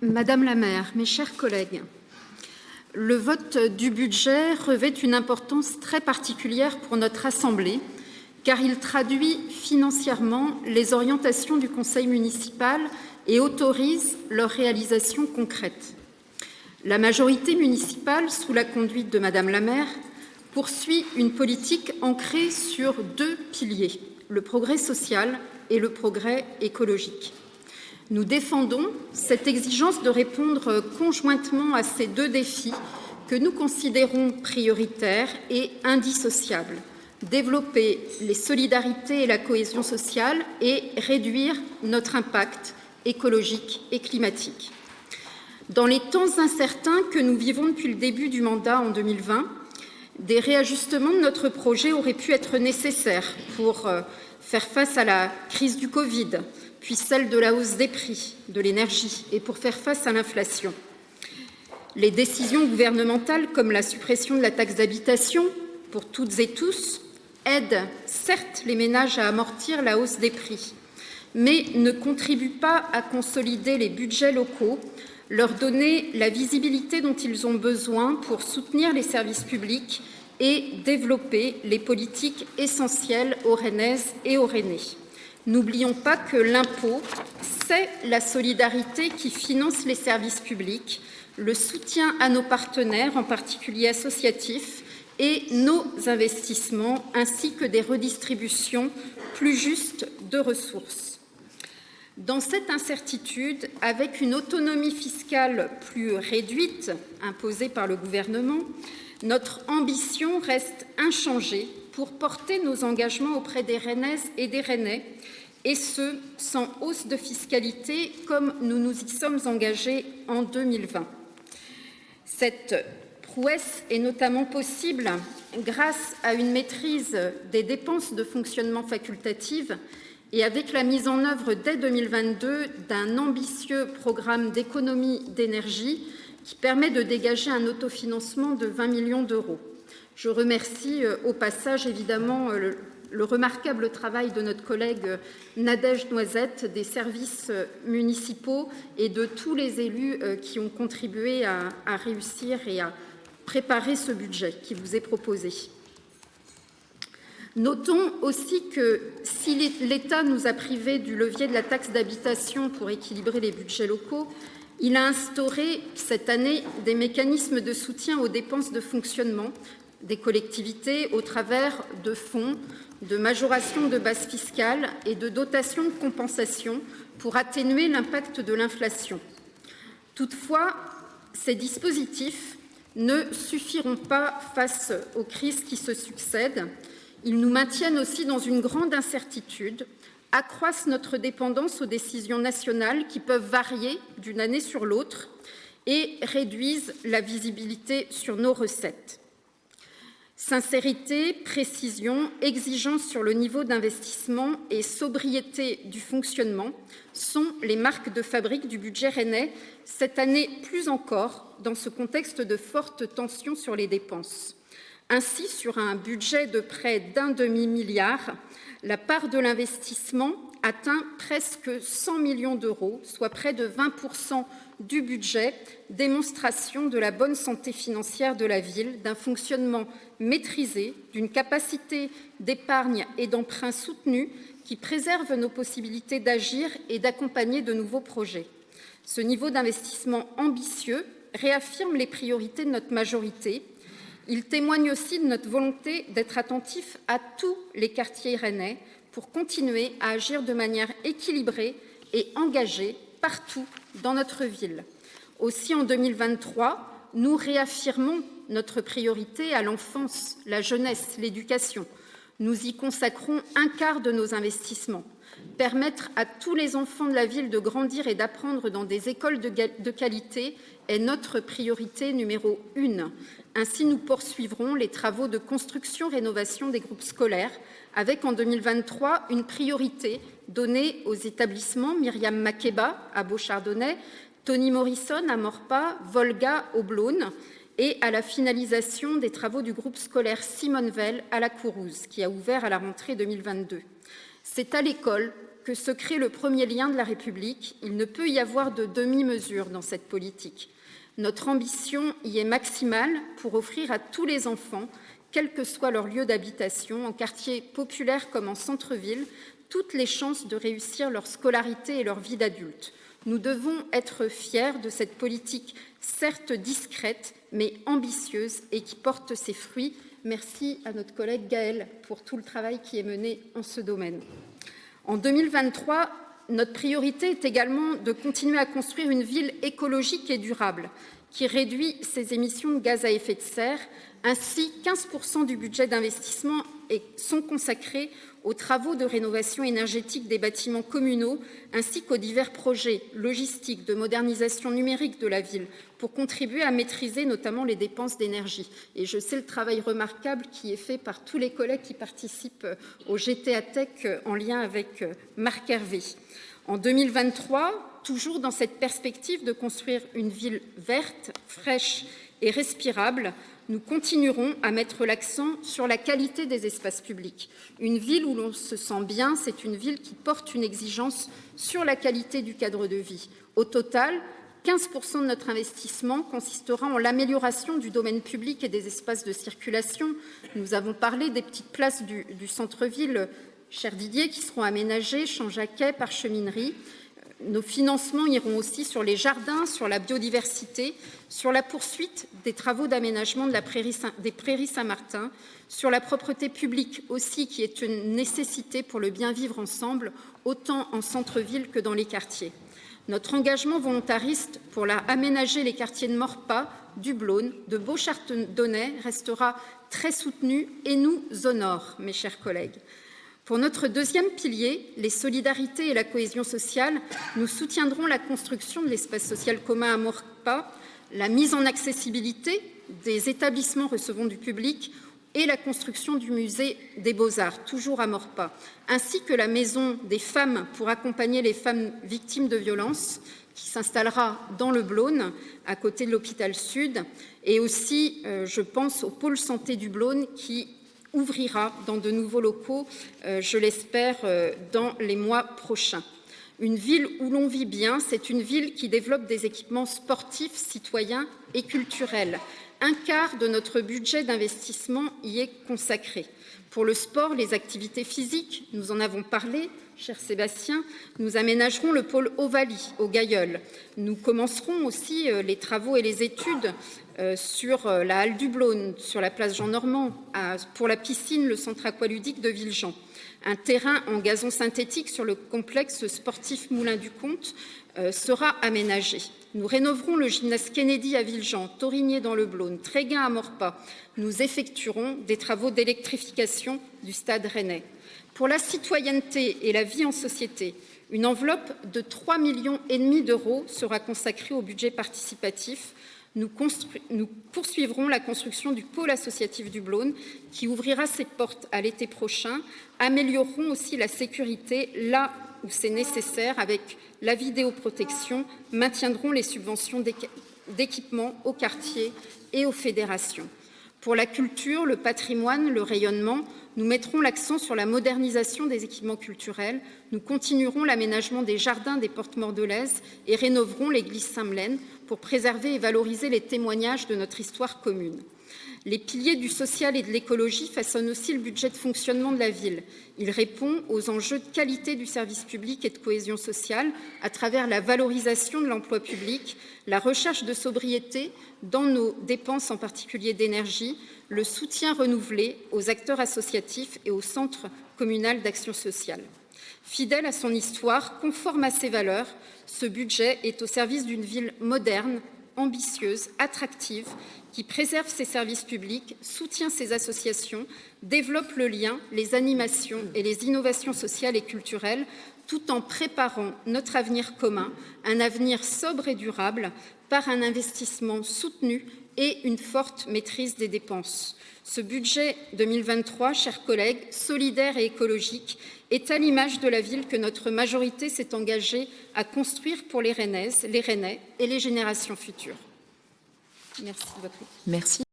Madame la maire, mes chers collègues, le vote du budget revêt une importance très particulière pour notre Assemblée, car il traduit financièrement les orientations du Conseil municipal et autorise leur réalisation concrète. La majorité municipale, sous la conduite de Madame la maire, poursuit une politique ancrée sur deux piliers, le progrès social et le progrès écologique. Nous défendons cette exigence de répondre conjointement à ces deux défis que nous considérons prioritaires et indissociables, développer les solidarités et la cohésion sociale et réduire notre impact écologique et climatique. Dans les temps incertains que nous vivons depuis le début du mandat en 2020, des réajustements de notre projet auraient pu être nécessaires pour faire face à la crise du Covid, puis celle de la hausse des prix de l'énergie et pour faire face à l'inflation. Les décisions gouvernementales, comme la suppression de la taxe d'habitation pour toutes et tous, aident certes les ménages à amortir la hausse des prix, mais ne contribuent pas à consolider les budgets locaux, leur donner la visibilité dont ils ont besoin pour soutenir les services publics et développer les politiques essentielles aux Rennaises et aux Rennais. N'oublions pas que l'impôt, c'est la solidarité qui finance les services publics, le soutien à nos partenaires, en particulier associatifs, et nos investissements, ainsi que des redistributions plus justes de ressources. Dans cette incertitude, avec une autonomie fiscale plus réduite imposée par le gouvernement, notre ambition reste inchangée pour porter nos engagements auprès des Rennaises et des Rennais, et ce, sans hausse de fiscalité, comme nous nous y sommes engagés en 2020. Cette prouesse est notamment possible grâce à une maîtrise des dépenses de fonctionnement facultatives et avec la mise en œuvre dès 2022 d'un ambitieux programme d'économie d'énergie qui permet de dégager un autofinancement de 20 millions d'euros. Je remercie au passage évidemment le remarquable travail de notre collègue Nadège Noisette, des services municipaux et de tous les élus qui ont contribué à réussir et à préparer ce budget qui vous est proposé. Notons aussi que si l'État nous a privés du levier de la taxe d'habitation pour équilibrer les budgets locaux, il a instauré cette année des mécanismes de soutien aux dépenses de fonctionnement des collectivités au travers de fonds, de majoration de base fiscale et de dotations de compensation pour atténuer l'impact de l'inflation. Toutefois, ces dispositifs ne suffiront pas face aux crises qui se succèdent. Ils nous maintiennent aussi dans une grande incertitude, accroissent notre dépendance aux décisions nationales qui peuvent varier d'une année sur l'autre et réduisent la visibilité sur nos recettes. Sincérité, précision, exigence sur le niveau d'investissement et sobriété du fonctionnement sont les marques de fabrique du budget rennais, cette année plus encore dans ce contexte de forte tension sur les dépenses. Ainsi, sur un budget de près d'un demi-milliard, la part de l'investissement atteint presque 100 millions d'euros, soit près de 20% du budget, démonstration de la bonne santé financière de la ville, d'un fonctionnement maîtrisé, d'une capacité d'épargne et d'emprunt soutenue qui préserve nos possibilités d'agir et d'accompagner de nouveaux projets. Ce niveau d'investissement ambitieux réaffirme les priorités de notre majorité. Il témoigne aussi de notre volonté d'être attentif à tous les quartiers rennais pour continuer à agir de manière équilibrée et engagée partout dans notre ville. Aussi, en 2023, nous réaffirmons notre priorité à l'enfance, la jeunesse, l'éducation. Nous y consacrons un quart de nos investissements. Permettre à tous les enfants de la ville de grandir et d'apprendre dans des écoles de qualité est notre priorité numéro 1. Ainsi, nous poursuivrons les travaux de construction-rénovation des groupes scolaires, avec en 2023 une priorité donnée aux établissements Myriam Makeba à Beauchardonnay, Tony Morrison à Morpas, Volga au Blône, et à la finalisation des travaux du groupe scolaire Simone Veil à la Courouse, qui a ouvert à la rentrée 2022. C'est à l'école que se crée le premier lien de la République. Il ne peut y avoir de demi-mesure dans cette politique. Notre ambition y est maximale pour offrir à tous les enfants, quel que soit leur lieu d'habitation, en quartier populaire comme en centre-ville, toutes les chances de réussir leur scolarité et leur vie d'adulte. Nous devons être fiers de cette politique, certes discrète, mais ambitieuse et qui porte ses fruits. Merci à notre collègue Gaëlle pour tout le travail qui est mené en ce domaine. En 2023, notre priorité est également de continuer à construire une ville écologique et durable qui réduit ses émissions de gaz à effet de serre. Ainsi, 15% du budget d'investissement sont consacrés aux travaux de rénovation énergétique des bâtiments communaux ainsi qu'aux divers projets logistiques de modernisation numérique de la ville pour contribuer à maîtriser notamment les dépenses d'énergie. Et je sais le travail remarquable qui est fait par tous les collègues qui participent au GTA Tech en lien avec Marc Hervé. En 2023, toujours dans cette perspective de construire une ville verte, fraîche et respirable, nous continuerons à mettre l'accent sur la qualité des espaces publics. Une ville où l'on se sent bien, c'est une ville qui porte une exigence sur la qualité du cadre de vie. Au total, 15% de notre investissement consistera en l'amélioration du domaine public et des espaces de circulation. Nous avons parlé des petites places du centre-ville, cher Didier, qui seront aménagées, Champ-Jacquet, Parcheminerie. Nos financements iront aussi sur les jardins, sur la biodiversité, sur la poursuite des travaux d'aménagement des prairies Saint-Martin, sur la propreté publique aussi, qui est une nécessité pour le bien vivre ensemble, autant en centre-ville que dans les quartiers. Notre engagement volontariste pour aménager les quartiers de Maurepas, du Blône, de Beauchardonnay restera très soutenu et nous honore, mes chers collègues. Pour notre deuxième pilier, les solidarités et la cohésion sociale, nous soutiendrons la construction de l'espace social commun à Maurepas, la mise en accessibilité des établissements recevant du public et la construction du musée des Beaux-Arts, toujours à Maurepas, ainsi que la maison des femmes pour accompagner les femmes victimes de violences qui s'installera dans le Blône, à côté de l'hôpital Sud, et aussi, je pense, au pôle santé du Blône qui ouvrira dans de nouveaux locaux, je l'espère, dans les mois prochains. Une ville où l'on vit bien, c'est une ville qui développe des équipements sportifs, citoyens et culturels. Un quart de notre budget d'investissement y est consacré. Pour le sport, les activités physiques, nous en avons parlé, cher Sébastien, nous aménagerons le pôle Ovalie au Gailleul. Nous commencerons aussi les travaux et les études sur la halle du Blône, sur la place Jean-Normand, pour la piscine, le centre aqualudique de Villejean. Un terrain en gazon synthétique sur le complexe sportif Moulin du Comte sera aménagé. Nous rénoverons le gymnase Kennedy à Villejean, Torigné dans le Blône, Tréguin à Maurepas. Nous effectuerons des travaux d'électrification du stade rennais. Pour la citoyenneté et la vie en société, une enveloppe de 3,5 millions d'euros sera consacrée au budget participatif. Nous poursuivrons la construction du pôle associatif du Blône qui ouvrira ses portes à l'été prochain. Améliorerons aussi la sécurité là où c'est nécessaire avec la vidéoprotection. Maintiendrons les subventions d'équipement aux quartiers et aux fédérations. Pour la culture, le patrimoine, le rayonnement, nous mettrons l'accent sur la modernisation des équipements culturels. Nous continuerons l'aménagement des jardins des Portes Mordelaises et rénoverons l'église Saint-Melaine pour préserver et valoriser les témoignages de notre histoire commune. Les piliers du social et de l'écologie façonnent aussi le budget de fonctionnement de la ville. Il répond aux enjeux de qualité du service public et de cohésion sociale à travers la valorisation de l'emploi public, la recherche de sobriété dans nos dépenses, en particulier d'énergie, le soutien renouvelé aux acteurs associatifs et au Centre communal d'action sociale. Fidèle à son histoire, conforme à ses valeurs, ce budget est au service d'une ville moderne, ambitieuse, attractive, qui préserve ses services publics, soutient ses associations, développe le lien, les animations et les innovations sociales et culturelles, tout en préparant notre avenir commun, un avenir sobre et durable, par un investissement soutenu et une forte maîtrise des dépenses. Ce budget 2023, chers collègues, solidaire et écologique, est à l'image de la ville que notre majorité s'est engagée à construire pour les Rennaises, les Rennais et les générations futures. Merci de votre écoute. Merci.